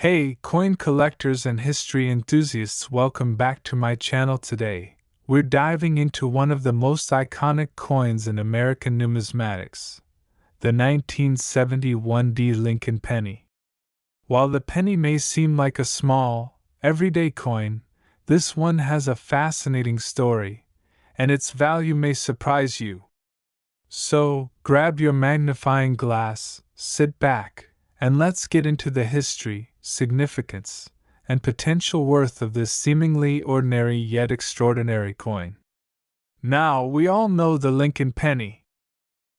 Hey, coin collectors and history enthusiasts, welcome back to my channel today. We're diving into one of the most iconic coins in American numismatics, the 1971 Lincoln penny. While the penny may seem like a small, everyday coin, this one has a fascinating story, and its value may surprise you. So, grab your magnifying glass, sit back, and let's get into the history, significance, and potential worth of this seemingly ordinary yet extraordinary coin. Now, we all know the Lincoln penny.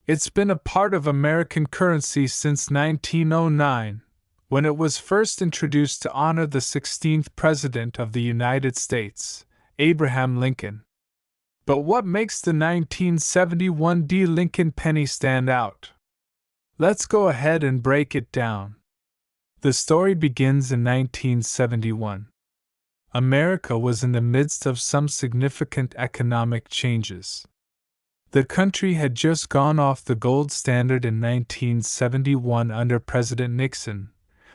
It's been a part of American currency since 1909, when it was first introduced to honor the 16th President of the United States, Abraham Lincoln. But what makes the 1971 Lincoln penny stand out? Let's go ahead and break it down. The story begins in 1971. America was in the midst of some significant economic changes. The country had just gone off the gold standard in 1971 under President Nixon,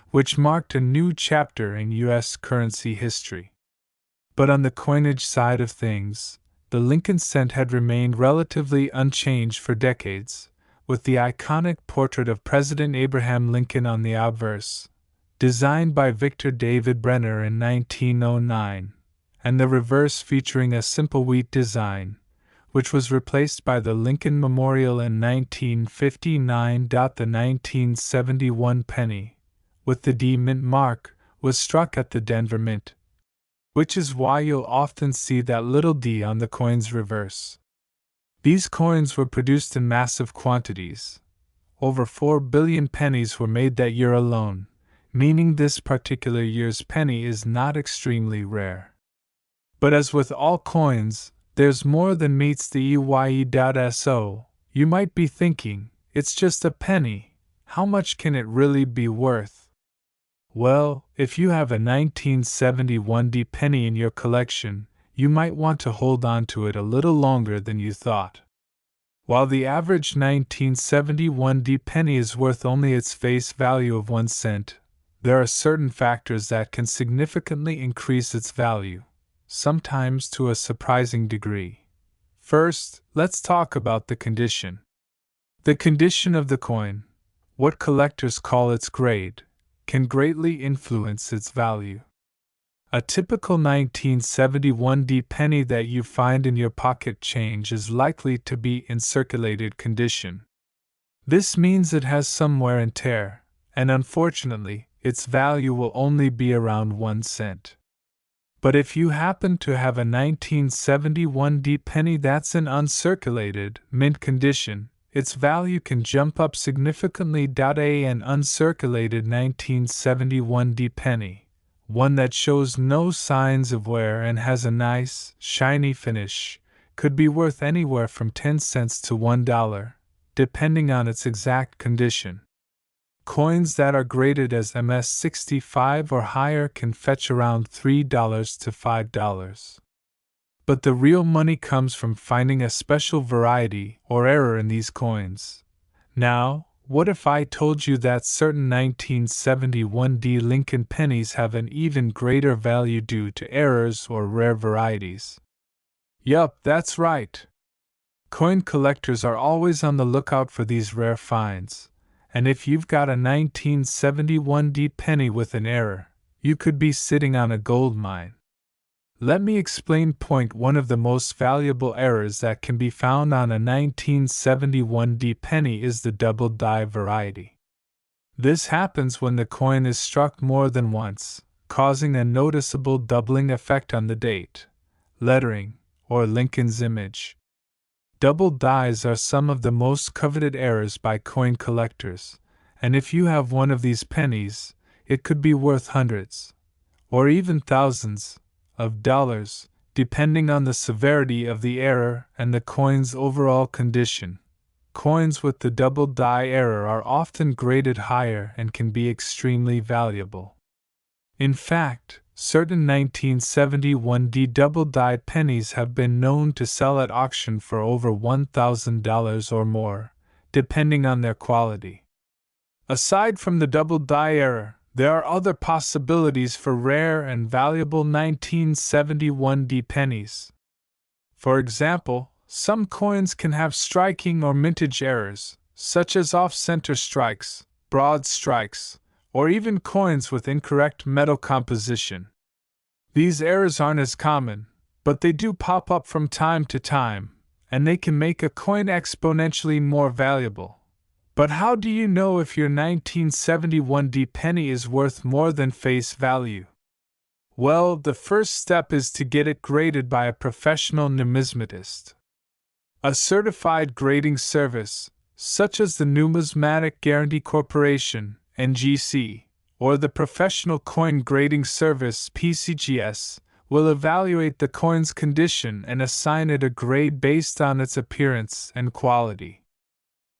which marked a new chapter in U.S. currency history. But on the coinage side of things, the Lincoln cent had remained relatively unchanged for decades, with the iconic portrait of President Abraham Lincoln on the obverse, designed by Victor David Brenner in 1909, and the reverse featuring a simple wheat design, which was replaced by the Lincoln Memorial in 1959. The 1971 penny, with the D Mint mark, was struck at the Denver Mint, which is why you'll often see that little d on the coin's reverse. These coins were produced in massive quantities. Over 4 billion pennies were made that year alone, meaning this particular year's penny is not extremely rare. But as with all coins, there's more than meets the EYE.SO. You might be thinking, it's just a penny, how much can it really be worth? Well, if you have a 1971 penny in your collection, you might want to hold on to it a little longer than you thought. While the average 1971 penny is worth only its face value of 1 cent, there are certain factors that can significantly increase its value, sometimes to a surprising degree. First, let's talk about the condition. The condition of the coin, what collectors call its grade, can greatly influence its value. A typical 1971 penny that you find in your pocket change is likely to be in circulated condition. This means it has some wear and tear, and unfortunately, its value will only be around 1 cent. But if you happen to have a 1971 penny that's in uncirculated, mint condition, its value can jump up significantly. An uncirculated 1971 penny, one that shows no signs of wear and has a nice, shiny finish, could be worth anywhere from 10 cents to $1, depending on its exact condition. Coins that are graded as MS-65 or higher can fetch around $3 to $5. But the real money comes from finding a special variety or error in these coins. Now, what if I told you that certain 1971 Lincoln pennies have an even greater value due to errors or rare varieties? Yup, that's right. Coin collectors are always on the lookout for these rare finds, and if you've got a 1971 penny with an error, you could be sitting on a gold mine. Let me explain. Point one of the most valuable errors that can be found on a 1971 penny is the double die variety. This happens when the coin is struck more than once, causing a noticeable doubling effect on the date, lettering, or Lincoln's image. Double dies are some of the most coveted errors by coin collectors, and if you have one of these pennies, it could be worth hundreds, or even thousands, of dollars, depending on the severity of the error and the coin's overall condition. Coins with the double die error are often graded higher and can be extremely valuable. In fact, certain 1971 double die pennies have been known to sell at auction for over $1,000 or more, depending on their quality. Aside from the double die error, There are other possibilities for rare and valuable 1971 pennies. For example, some coins can have striking or mintage errors, such as off-center strikes, broad strikes, or even coins with incorrect metal composition. These errors aren't as common, but they do pop up from time to time, and they can make a coin exponentially more valuable. But how do you know if your 1971 penny is worth more than face value? Well, the first step is to get it graded by a professional numismatist. A certified grading service, such as the Numismatic Guarantee Corporation, NGC, or the Professional Coin Grading Service, PCGS, will evaluate the coin's condition and assign it a grade based on its appearance and quality.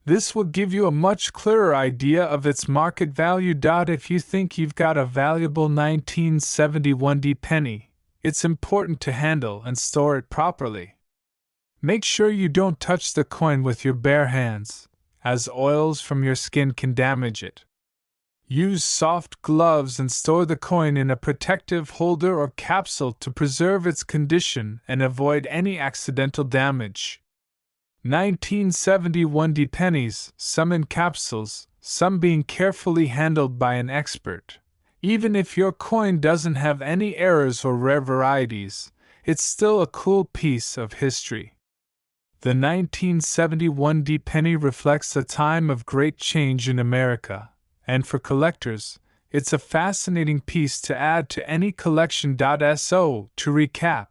This will give you a much clearer idea of its market value. If you think you've got a valuable 1971 penny, it's important to handle and store it properly. Make sure you don't touch the coin with your bare hands, as oils from your skin can damage it. Use soft gloves and store the coin in a protective holder or capsule to preserve its condition and avoid any accidental damage. 1971 pennies, some in capsules, some being carefully handled by an expert. Even if your coin doesn't have any errors or rare varieties, it's still a cool piece of history. The 1971 penny reflects a time of great change in America, and for collectors, it's a fascinating piece to add to any collection. So, to recap,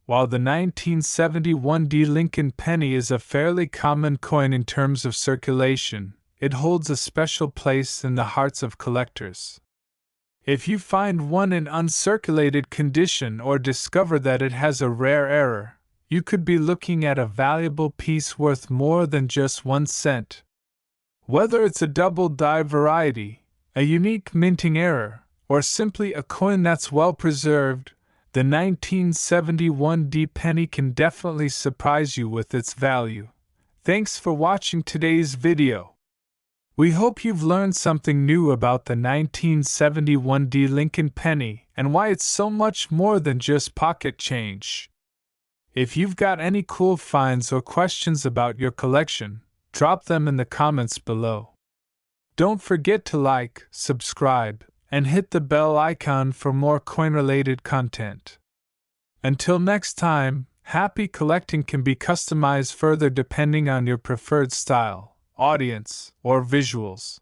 while the 1971 Lincoln penny is a fairly common coin in terms of circulation, it holds a special place in the hearts of collectors. If you find one in uncirculated condition or discover that it has a rare error, you could be looking at a valuable piece worth more than just 1 cent. Whether it's a double die variety, a unique minting error, or simply a coin that's well preserved, the 1971 penny can definitely surprise you with its value. Thanks for watching today's video. We hope you've learned something new about the 1971 Lincoln penny and why it's so much more than just pocket change. If you've got any cool finds or questions about your collection, drop them in the comments below. Don't forget to like, subscribe, and hit the bell icon for more coin-related content. Until next time, happy collecting can be customized further depending on your preferred style, audience, or visuals.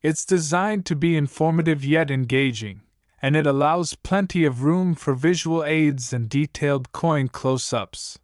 It's designed to be informative yet engaging, and it allows plenty of room for visual aids and detailed coin close-ups.